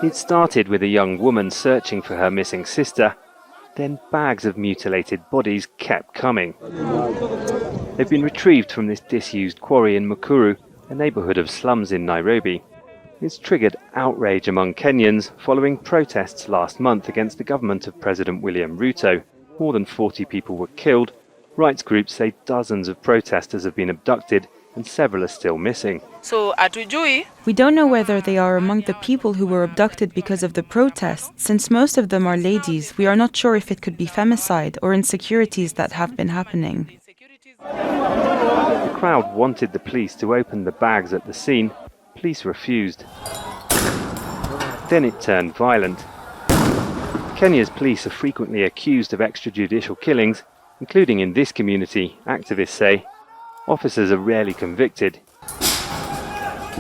It started with a young woman searching for her missing sister. Then bags of mutilated bodies kept coming. They've been retrieved from this disused quarry in Mukuru, a neighbourhood of slums in Nairobi. It's triggered outrage among Kenyans following protests last month against the government of President William Ruto. More than 40 people were killed. Rights groups say dozens of protesters have been abducted and several are still missing. So we don't know whether they are among the people who were abducted because of the protests. Since most of them are ladies, we are not sure if it could be femicide or insecurities that have been happening. The crowd wanted the police to open the bags at the scene. Police refused. Then it turned violent. Kenya's police are frequently accused of extrajudicial killings, including in this community, activists say. Officers are rarely convicted.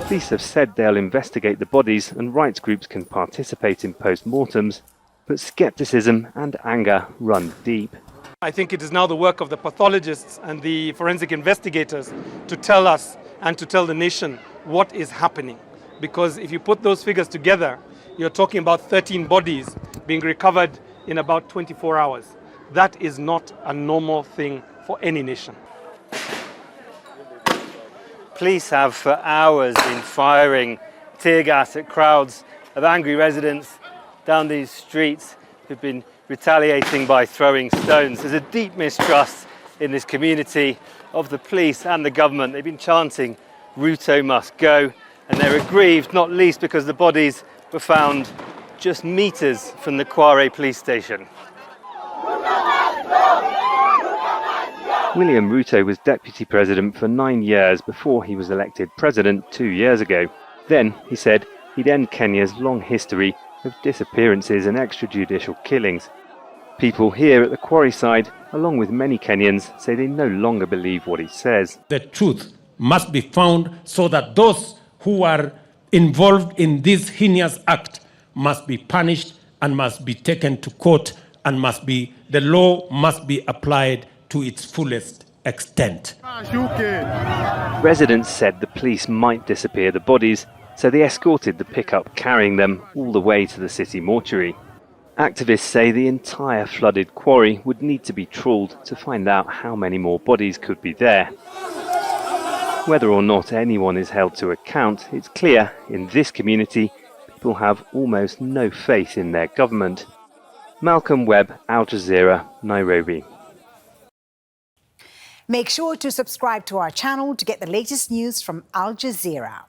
Police have said they'll investigate the bodies and rights groups can participate in post-mortems, but scepticism and anger run deep. I think it is now the work of the pathologists and the forensic investigators to tell us and to tell the nation what is happening. Because if you put those figures together, you're talking about 13 bodies being recovered in about 24 hours. That is not a normal thing for any nation. Police have for hours been firing tear gas at crowds of angry residents down these streets who've been retaliating by throwing stones. There's a deep mistrust in this community of the police and the government. They've been chanting, "Ruto must go," and they're aggrieved, not least because the bodies were found just meters from the Quarry police station. William Ruto was deputy president for 9 years before he was elected president 2 years ago. Then, he said, he'd end Kenya's long history of disappearances and extrajudicial killings. People here at the quarry side, along with many Kenyans, say they no longer believe what he says. The truth must be found so that those who are involved in this heinous act must be punished and must be taken to court and the law must be applied to its fullest extent. Residents said the police might disappear the bodies, so they escorted the pickup carrying them all the way to the city mortuary. Activists say the entire flooded quarry would need to be trawled to find out how many more bodies could be there. Whether or not anyone is held to account, it's clear in this community people have almost no faith in their government. Malcolm Webb, Jazeera, Nairobi. Make sure to subscribe to our channel to get the latest news from Al Jazeera.